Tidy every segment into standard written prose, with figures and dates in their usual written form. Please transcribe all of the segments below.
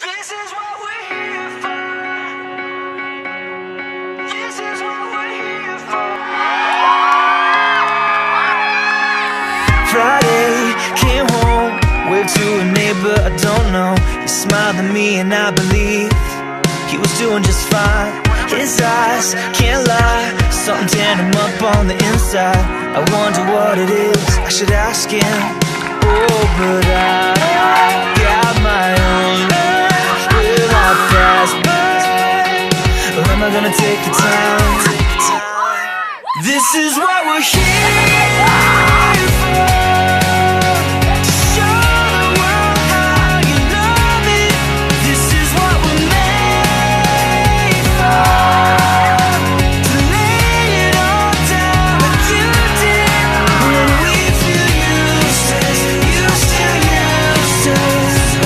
This is what we're here for. This is what we're here for. Friday, came home, waved to a neighbor I don't know. He smiled at me and I believe he was doing just fine. His eyes, can't lie, something tearing him up on the inside. I wonder what it is, I should ask him. Oh, but I got my own life. Will I pass by, or am I gonna take the time? This is what we're here for. To show the world how you love it. This is what we're made for. To lay it all down like you did. When we feel useless,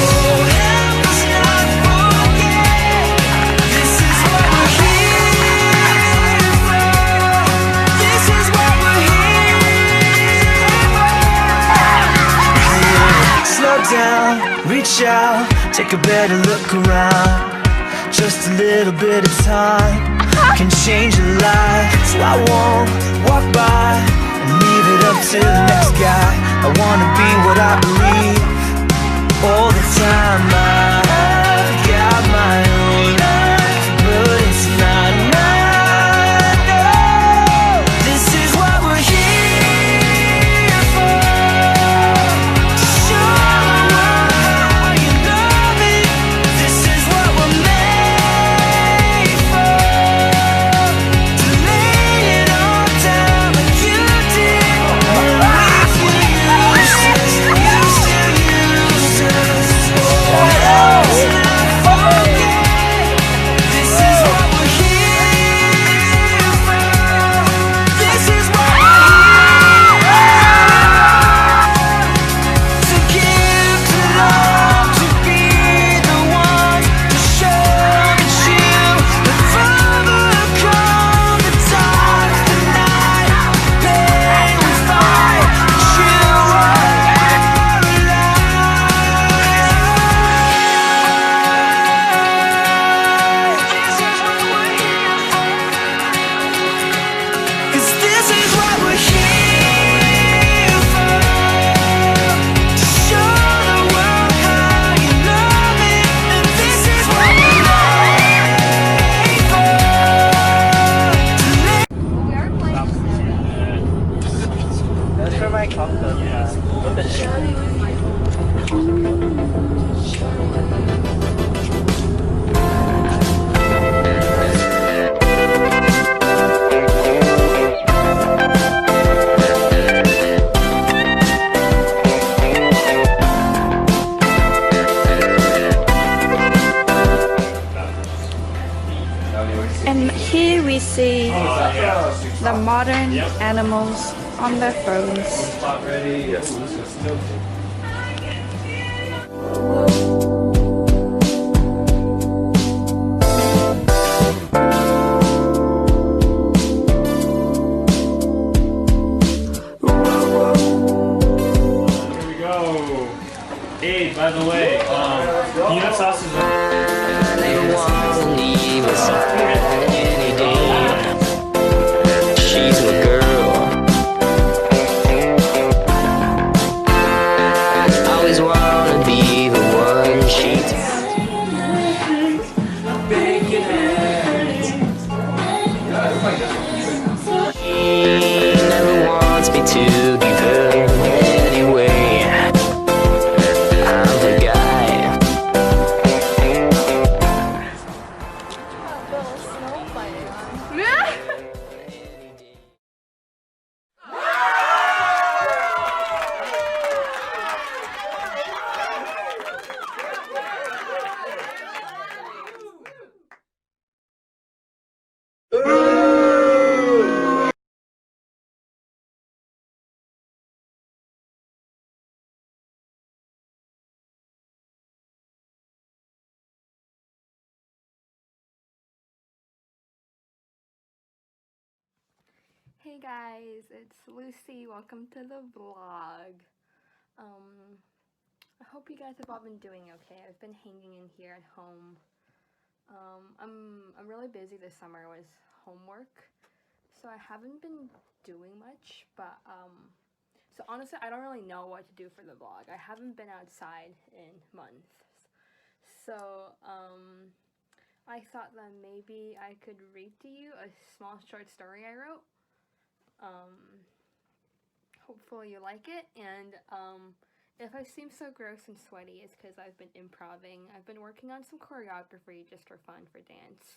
oh, help us not forget. This is what we're here for. This is what we're here for. Slow down, reach out, take a better look around. Just a little bit of time can change your life. So I won't walk by and leave it up to the next guy. I wanna be what I believe all the time. I've got my own life, but it's not mine. No. This is what we're here for. To show the world how you love it. This is what we're made for. To lay it all down like you did. When we feel useless, oh, help us not forget. This is what we're here for. This is what we're here for. To give, to love, to be the ones to show that you have overcome the dark, the night, the pain we fight. That you are alive. This is what we're here for. 'Cause this is what we're here for. To show the world how you love it. And this is what we're made for. That's for my cocktail. And here we see the modern animals on their phones. Here we go. Hey, by the way, peanut sauce is. She's my girl. Always wanna be the one she She never wants me to give her anyway. I'm the guy. Hey guys, it's Lucy. Welcome to the vlog. I hope you guys have all been doing okay. I've been hanging in here at home. I'm really busy this summer with homework, so I haven't been doing much, but so honestly I don't really know what to do for the vlog. I haven't been outside in months. So I thought that maybe I could read to you a small short story I wrote. Hopefully you like it, and if I seem so gross and sweaty, it's because I've been improving. I've been working on some choreography just for fun for dance.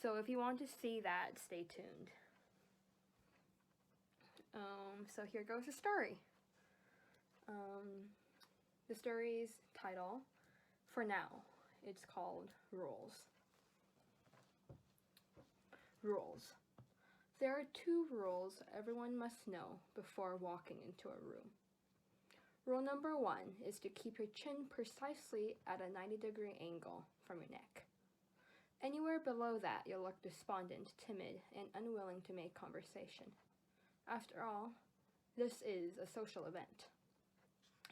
So if you want to see that, stay tuned. So here goes the story. The story's title, for now, it's called Rules. Rules. There are 2 rules everyone must know before walking into a room. Rule number 1 is to keep your chin precisely at a 90-degree angle from your neck. Anywhere below that, you'll look despondent, timid, and unwilling to make conversation. After all, this is a social event.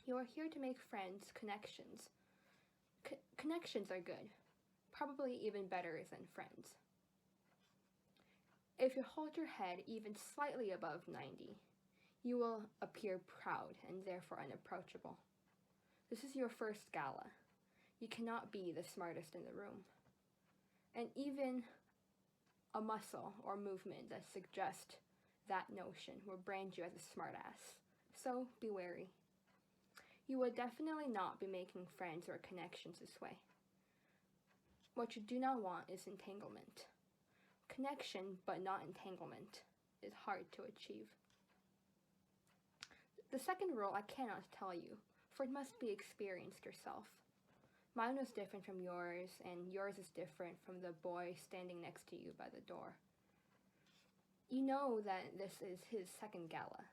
You are here to make friends, connections. Connections are good, probably even better than friends. If you hold your head even slightly above 90, you will appear proud and therefore unapproachable. This is your first gala. You cannot be the smartest in the room. And even a muscle or movement that suggests that notion will brand you as a smartass. So be wary. You will definitely not be making friends or connections this way. What you do not want is entanglement. Connection, but not entanglement, is hard to achieve. The second rule I cannot tell you, for it must be experienced yourself. Mine was different from yours, and yours is different from the boy standing next to you by the door. You know that this is his second gala.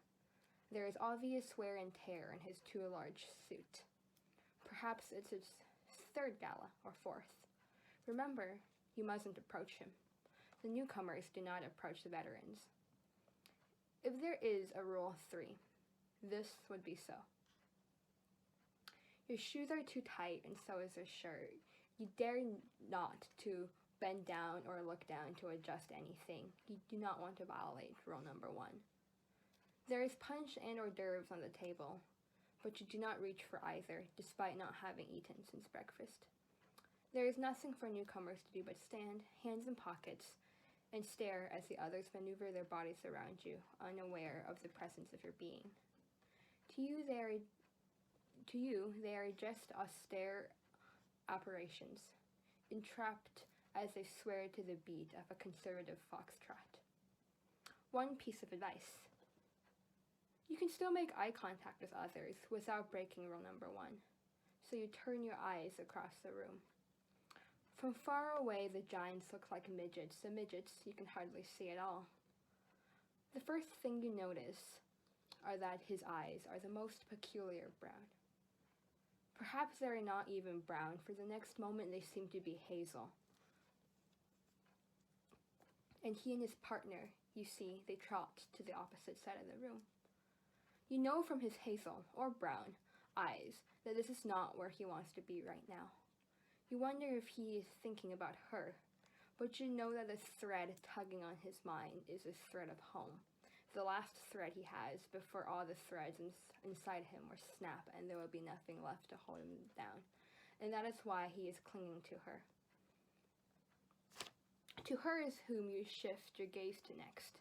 There is obvious wear and tear in his too large suit. Perhaps it's his 3rd gala, or 4th. Remember, you mustn't approach him. The newcomers do not approach the veterans. If there is a rule 3, this would be so. Your shoes are too tight, and so is your shirt. You dare not to bend down or look down to adjust anything. You do not want to violate rule number 1. There is punch and hors d'oeuvres on the table, but you do not reach for either, despite not having eaten since breakfast. There is nothing for newcomers to do but stand, hands in pockets, and stare as the others maneuver their bodies around you, unaware of the presence of your being. To you, they are just austere apparitions, entrapped as they swear to the beat of a conservative foxtrot. One piece of advice. You can still make eye contact with others without breaking rule number 1, so you turn your eyes across the room. From far away, the giants look like midgets. The midgets you can hardly see at all. The first thing you notice are that his eyes are the most peculiar brown. Perhaps they are not even brown, for the next moment they seem to be hazel. And he and his partner, you see, they trot to the opposite side of the room. You know from his hazel, or brown, eyes that this is not where he wants to be right now. You wonder if he is thinking about her, but you know that the thread tugging on his mind is the thread of home, the last thread he has before all the threads inside him will snap and there will be nothing left to hold him down. And that is why he is clinging to her. To her is whom you shift your gaze to next.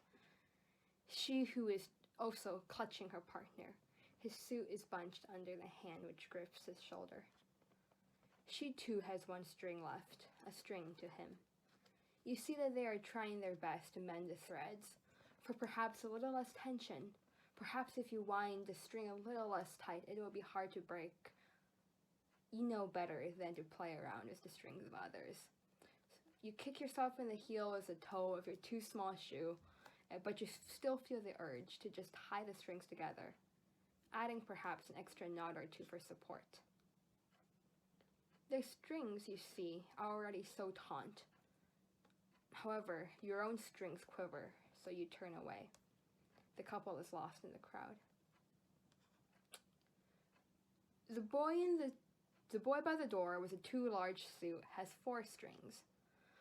She who is also clutching her partner. His suit is bunched under the hand which grips his shoulder. She too has one string left, a string to him. You see that they are trying their best to mend the threads, for perhaps a little less tension, perhaps if you wind the string a little less tight, it will be hard to break. You know better than to play around with the strings of others. You kick yourself in the heel with the toe of your too small shoe, but you still feel the urge to just tie the strings together, adding perhaps an extra knot or 2 for support. The strings, you see, are already so taut. However, your own strings quiver, so you turn away. The couple is lost in the crowd. The boy by the door with a too large suit has 4 strings.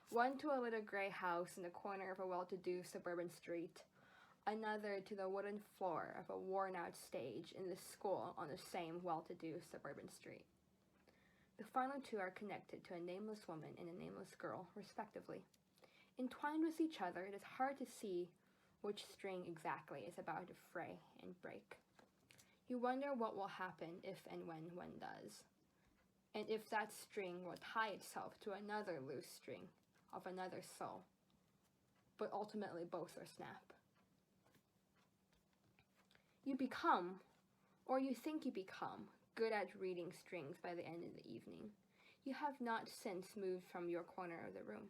One to a little gray house in the corner of a well-to-do suburban street, another to the wooden floor of a worn-out stage in the school on the same well-to-do suburban street. The final 2 are connected to a nameless woman and a nameless girl, respectively. Entwined with each other, it is hard to see which string exactly is about to fray and break. You wonder what will happen if and when one does, and if that string will tie itself to another loose string of another soul, but ultimately both will snap. You become, or you think you become, good at reading strings by the end of the evening. You have not since moved from your corner of the room.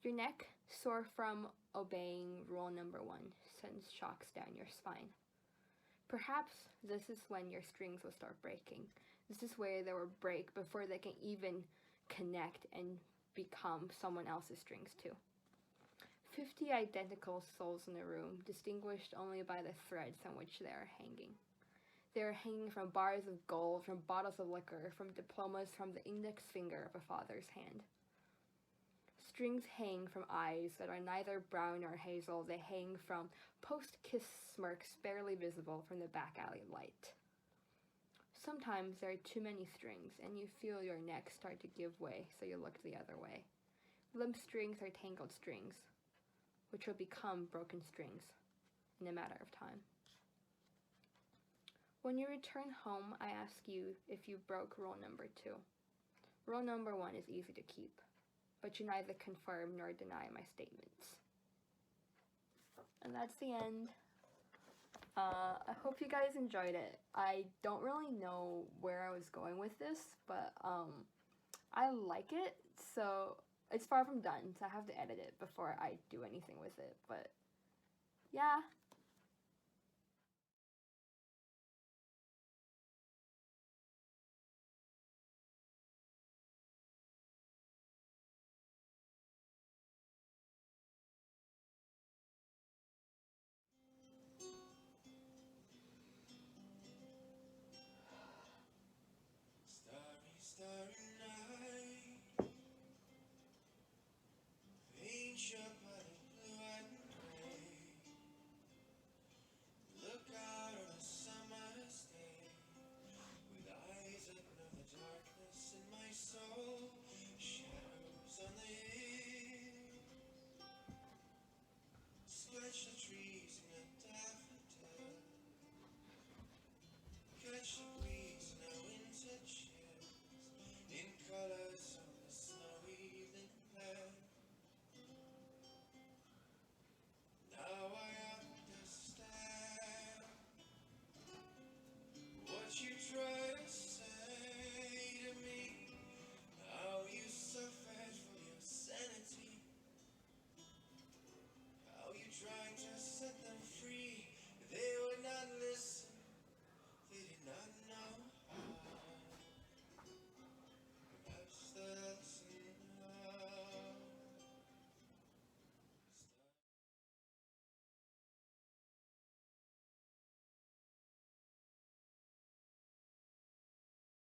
Your neck, sore from obeying rule number 1, sends shocks down your spine. Perhaps this is when your strings will start breaking. This is where they will break before they can even connect and become someone else's strings too. 50 identical souls in a room, distinguished only by the threads on which they are hanging. They are hanging from bars of gold, from bottles of liquor, from diplomas, from the index finger of a father's hand. Strings hang from eyes that are neither brown nor hazel. They hang from post-kiss smirks barely visible from the back alley light. Sometimes there are too many strings, and you feel your neck start to give way, so you look the other way. Limp strings are tangled strings, which will become broken strings in a matter of time. When you return home, I ask you if you broke rule number 2. Rule number 1 is easy to keep, but you neither confirm nor deny my statements. And that's the end. I hope you guys enjoyed it. I don't really know where I was going with this, but I like it, so it's far from done, so I have to edit it before I do anything with it. But yeah,